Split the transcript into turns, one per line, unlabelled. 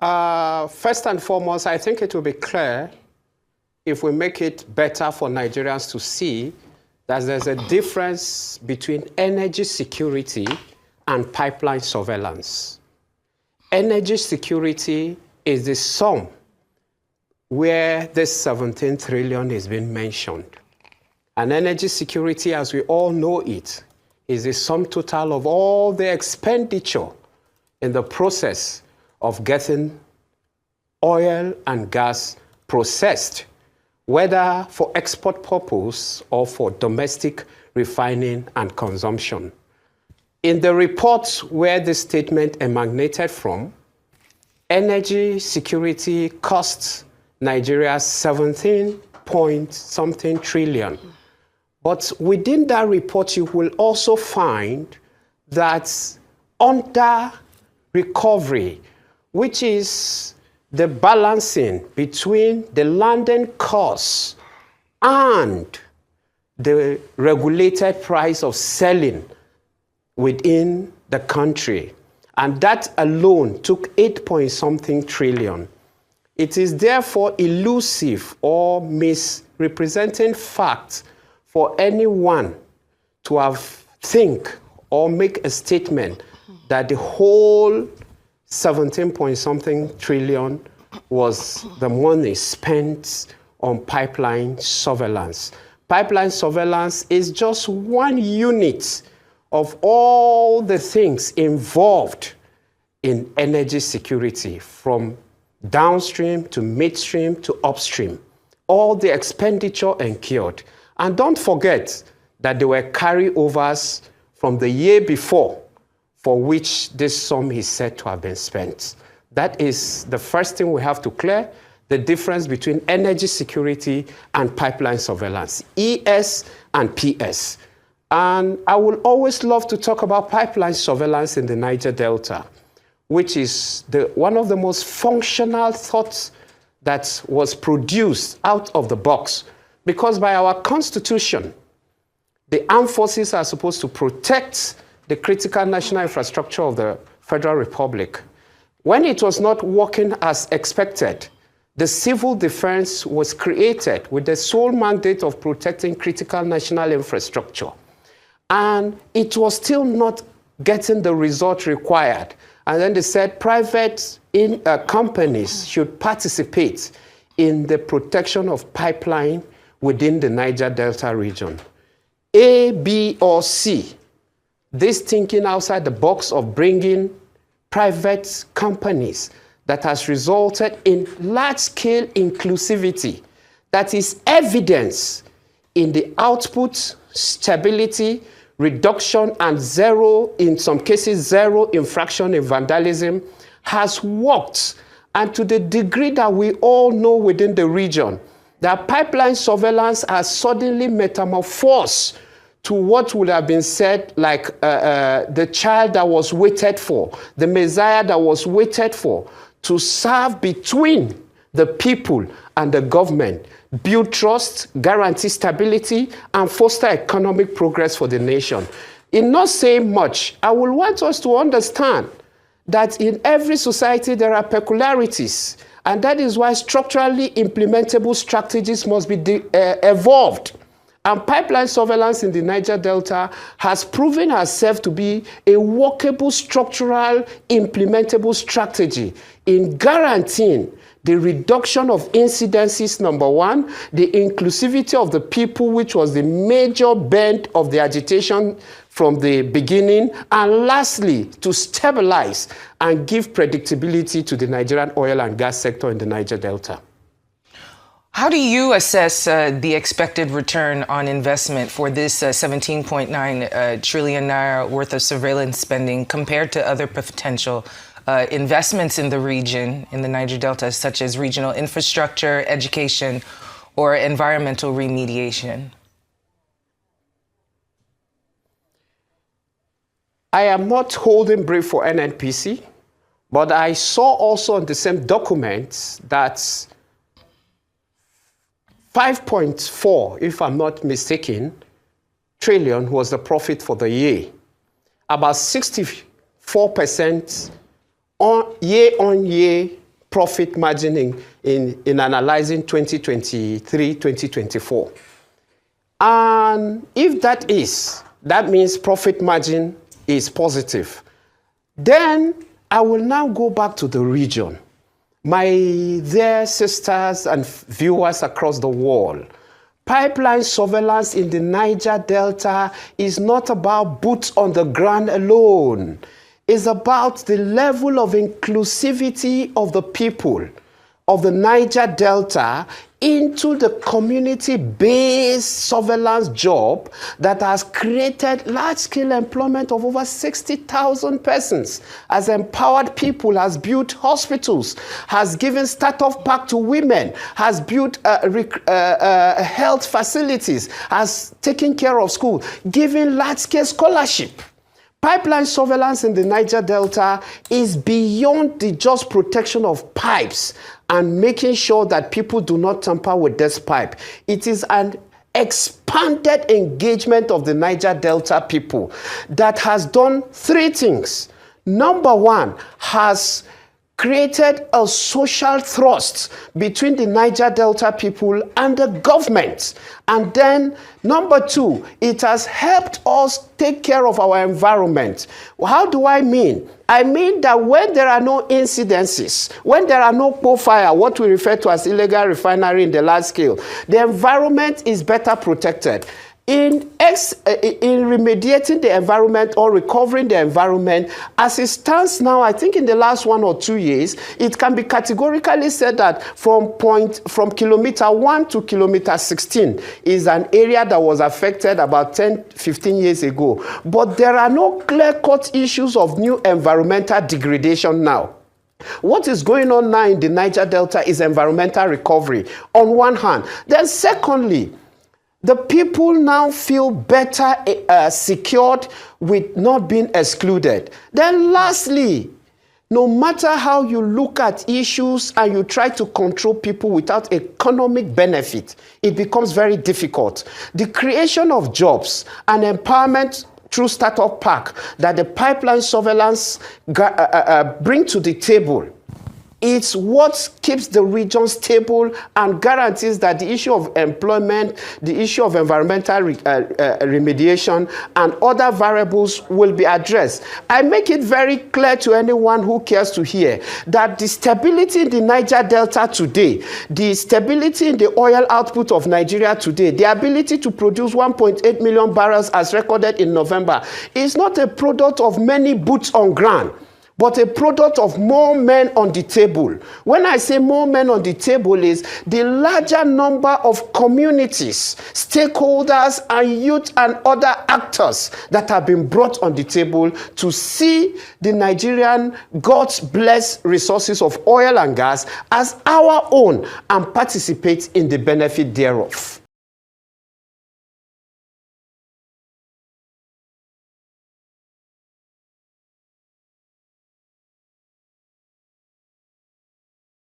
First and foremost, I think it will be clear if we make it better for Nigerians to see that there's a difference between energy security and pipeline surveillance. Energy security is the sum where this 17 trillion is being mentioned. And energy security, as we all know it, is the sum total of all the expenditure in the process of getting oil and gas processed, whether for export purpose or for domestic refining and consumption. In the report where this statement emanated from, energy security costs Nigeria 17 point something trillion. But within that report, you will also find that under recovery, which is the balancing between the landing costs and the regulated price of selling within the country. And that alone took 8 point something trillion. It is therefore elusive or misrepresenting fact for anyone to think or make a statement that the whole 17 point something trillion was the money spent on pipeline surveillance. Pipeline surveillance is just one unit of all the things involved in energy security, from downstream to midstream to upstream, all the expenditure incurred. And don't forget that there were carryovers from the year before for which this sum is said to have been spent. That is the first thing we have to clear, the difference between energy security and pipeline surveillance, ES and PS. And I will always love to talk about pipeline surveillance in the Niger Delta, which is one of the most functional thoughts that was produced out of the box. Because by our constitution, the armed forces are supposed to protect the critical national infrastructure of the Federal Republic. When it was not working as expected, the civil defense was created with the sole mandate of protecting critical national infrastructure. And it was still not getting the result required. And then they said private companies should participate in the protection of pipeline within the Niger Delta region. A, B, or C, this thinking outside the box of bringing private companies that has resulted in large-scale inclusivity that is evidence in the output, stability, reduction, and zero, in some cases, zero infraction in vandalism has worked. And to the degree that we all know within the region, that pipeline surveillance has suddenly metamorphosed to what would have been said like the child that was waited for, the Messiah that was waited for, to serve between the people and the government, build trust, guarantee stability, and foster economic progress for the nation. In not saying much, I will want us to understand that in every society there are peculiarities, and that is why structurally implementable strategies must be evolved. And pipeline surveillance in the Niger Delta has proven herself to be a workable, structural, implementable strategy in guaranteeing the reduction of incidences, number one, the inclusivity of the people, which was the major bent of the agitation from the beginning, and lastly, to stabilize and give predictability to the Nigerian oil and gas sector in the Niger Delta.
How do you assess the expected return on investment for this 17.9 trillion naira worth of surveillance spending compared to other potential investments in the region, in the Niger Delta, such as regional infrastructure, education, or environmental remediation?
I am not holding brief for NNPC, but I saw also in the same documents that 5.4, if I'm not mistaken, trillion was the profit for the year. About 64% year-on-year profit margin in analyzing 2023, 2024. And if that means profit margin is positive. Then I will now go back to the region. My dear sisters and viewers across the world, pipeline surveillance in the Niger Delta is not about boots on the ground alone. It's about the level of inclusivity of the people of the Niger Delta into the community-based surveillance job that has created large-scale employment of over 60,000 persons, has empowered people, has built hospitals, has given startup pack to women, has built health facilities, has taken care of school, given large-scale scholarship. Pipeline surveillance in the Niger Delta is beyond the just protection of pipes and making sure that people do not tamper with this pipe. It is an expanded engagement of the Niger Delta people that has done three things. Number one, has created a social thrust between the Niger Delta people and the government. And then, number two, it has helped us take care of our environment. How do I mean? I mean that when there are no incidences, when there are no fire, what we refer to as illegal refinery in the large scale, the environment is better protected. In remediating the environment or recovering the environment, as it stands now, I think in the last 1 or 2 years, it can be categorically said that from kilometer 1 to kilometer 16 is an area that was affected about 10, 15 years ago. But there are no clear-cut issues of new environmental degradation now. What is going on now in the Niger Delta is environmental recovery on one hand. Then secondly, the people now feel better secured with not being excluded. Then lastly, no matter how you look at issues and you try to control people without economic benefit, it becomes very difficult. The creation of jobs and empowerment through startup pack that the pipeline surveillance bring to the table, it's what keeps the region stable and guarantees that the issue of employment, the issue of environmental remediation, and other variables will be addressed. I make it very clear to anyone who cares to hear that the stability in the Niger Delta today, the stability in the oil output of Nigeria today, the ability to produce 1.8 million barrels as recorded in November, is not a product of many boots on ground, but a product of more men on the table. When I say more men on the table is the larger number of communities, stakeholders, and youth and other actors that have been brought on the table to see the Nigerian God's blessed resources of oil and gas as our own and participate in the benefit thereof.